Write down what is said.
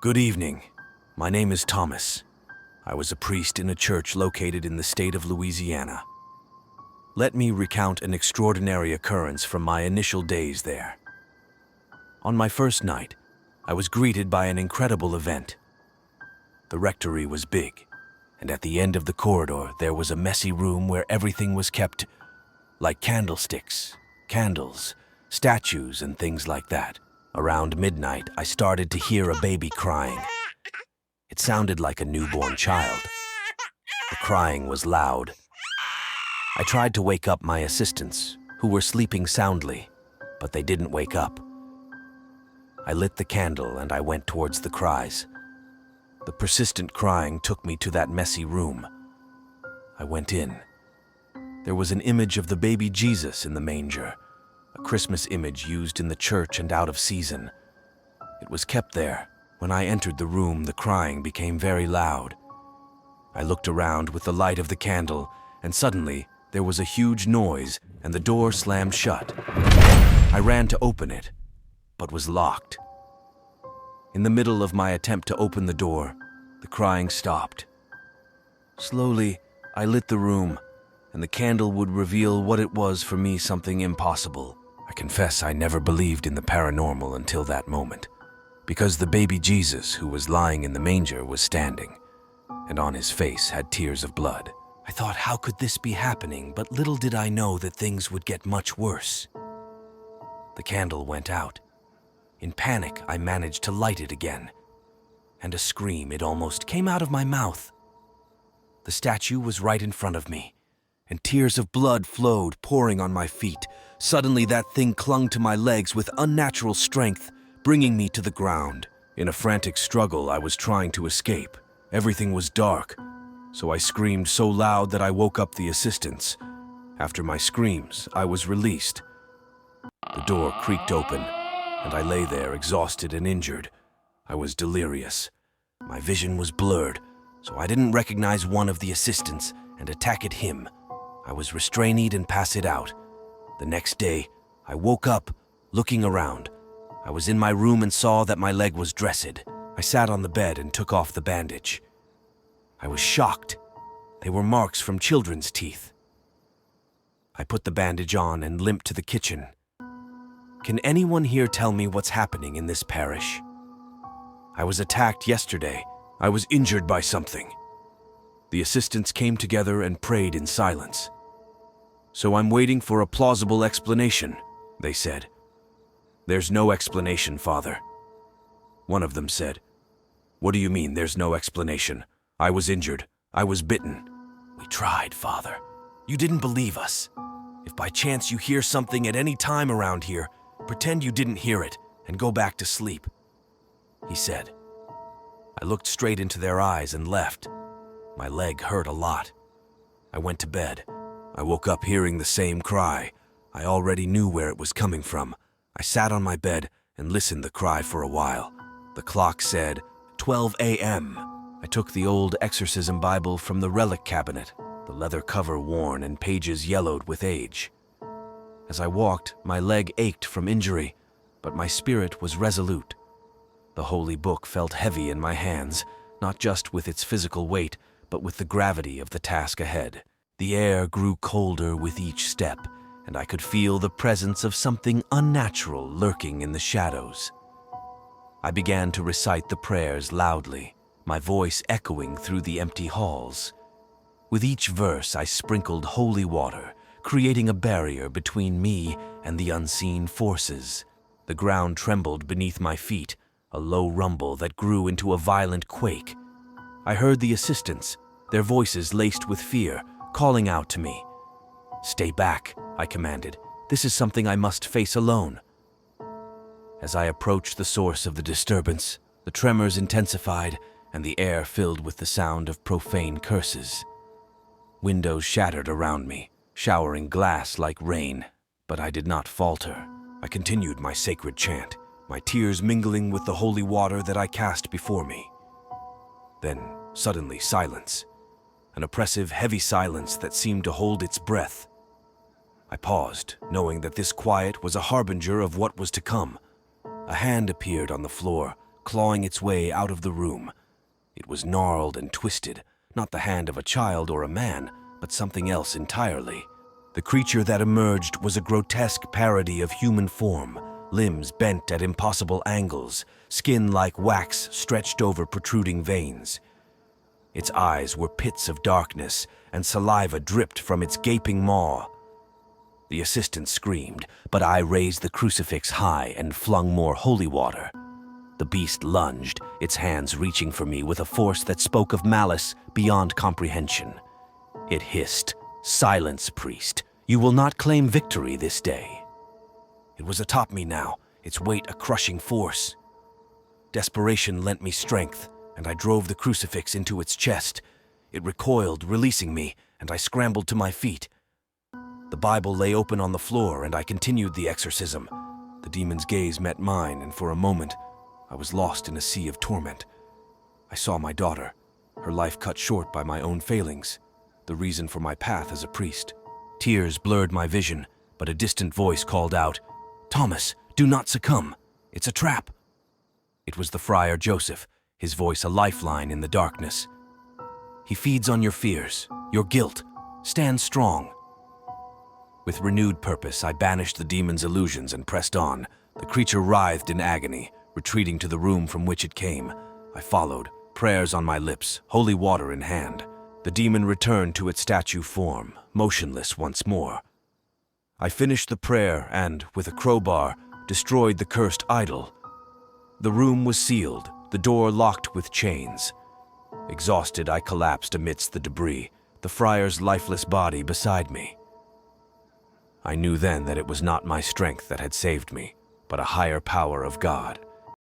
Good evening. My name is Thomas. I was a priest in a church located in the state of Louisiana. Let me recount an extraordinary occurrence from my initial days there. On my first night, I was greeted by an incredible event. The rectory was big, and at the end of the corridor there was a messy room where everything was kept like candlesticks, candles, statues, and things like that. Around midnight, I started to hear a baby crying. It sounded like a newborn child. The crying was loud. I tried to wake up my assistants, who were sleeping soundly, but they didn't wake up. I lit the candle and I went towards the cries. The persistent crying took me to that messy room. I went in. There was an image of the baby Jesus in the manger, a Christmas image used in the church and out of season. It was kept there. When I entered the room, the crying became very loud. I looked around with the light of the candle, and suddenly there was a huge noise and the door slammed shut. I ran to open it, but was locked. In the middle of my attempt to open the door, the crying stopped. Slowly, I lit the room, and the candle would reveal what it was for me, something impossible. I confess I never believed in the paranormal until that moment, because the baby Jesus who was lying in the manger was standing, and on his face had tears of blood. I thought, how could this be happening? But little did I know that things would get much worse. The candle went out. In panic, I managed to light it again, and a scream, it almost came out of my mouth. The statue was right in front of me, and tears of blood flowed, pouring on my feet. Suddenly, that thing clung to my legs with unnatural strength, bringing me to the ground. In a frantic struggle, I was trying to escape. Everything was dark, so I screamed so loud that I woke up the assistants. After my screams, I was released. The door creaked open, and I lay there exhausted and injured. I was delirious. My vision was blurred, so I didn't recognize one of the assistants and attack at him. I was restrained and passed out. The next day, I woke up, looking around. I was in my room and saw that my leg was dressed. I sat on the bed and took off the bandage. I was shocked. They were marks from children's teeth. I put the bandage on and limped to the kitchen. Can anyone here tell me what's happening in this parish? I was attacked yesterday. I was injured by something. The assistants came together and prayed in silence. So I'm waiting for a plausible explanation, they said. There's no explanation, Father. One of them said, What do you mean there's no explanation? I was injured. I was bitten. We tried, Father. You didn't believe us. If by chance you hear something at any time around here, pretend you didn't hear it and go back to sleep, he said. I looked straight into their eyes and left. My leg hurt a lot. I went to bed. I woke up hearing the same cry. I already knew where it was coming from. I sat on my bed and listened the cry for a while. The clock said 12 a.m. I took the old exorcism Bible from the relic cabinet, the leather cover worn and pages yellowed with age. As I walked, my leg ached from injury, but my spirit was resolute. The holy book felt heavy in my hands, not just with its physical weight, but with the gravity of the task ahead. The air grew colder with each step, and I could feel the presence of something unnatural lurking in the shadows. I began to recite the prayers loudly, my voice echoing through the empty halls. With each verse, I sprinkled holy water, creating a barrier between me and the unseen forces. The ground trembled beneath my feet, a low rumble that grew into a violent quake. I heard the assistants, their voices laced with fear, calling out to me. Stay back, I commanded. This is something I must face alone. As I approached the source of the disturbance, the tremors intensified and the air filled with the sound of profane curses. Windows shattered around me, showering glass like rain, but I did not falter. I continued my sacred chant, my tears mingling with the holy water that I cast before me. Then, suddenly, silence. An oppressive, heavy silence that seemed to hold its breath. I paused, knowing that this quiet was a harbinger of what was to come. A hand appeared on the floor, clawing its way out of the room. It was gnarled and twisted, not the hand of a child or a man, but something else entirely. The creature that emerged was a grotesque parody of human form, limbs bent at impossible angles, skin like wax stretched over protruding veins. Its eyes were pits of darkness, and saliva dripped from its gaping maw. The assistant screamed, but I raised the crucifix high and flung more holy water. The beast lunged, its hands reaching for me with a force that spoke of malice beyond comprehension. It hissed, "Silence, priest. You will not claim victory this day." It was atop me now, its weight a crushing force. Desperation lent me strength, and I drove the crucifix into its chest. It recoiled, releasing me, and I scrambled to my feet. The Bible lay open on the floor, and I continued the exorcism. The demon's gaze met mine, and for a moment, I was lost in a sea of torment. I saw my daughter, her life cut short by my own failings, the reason for my path as a priest. Tears blurred my vision, but a distant voice called out, "Thomas, do not succumb. It's a trap." It was the friar Joseph, his voice a lifeline in the darkness. "He feeds on your fears, your guilt. Stand strong." With renewed purpose, I banished the demon's illusions and pressed on. The creature writhed in agony, retreating to the room from which it came. I followed, prayers on my lips, holy water in hand. The demon returned to its statue form, motionless once more. I finished the prayer and, with a crowbar, destroyed the cursed idol. The room was sealed, the door locked with chains. Exhausted, I collapsed amidst the debris, the friar's lifeless body beside me. I knew then that it was not my strength that had saved me, but a higher power of God.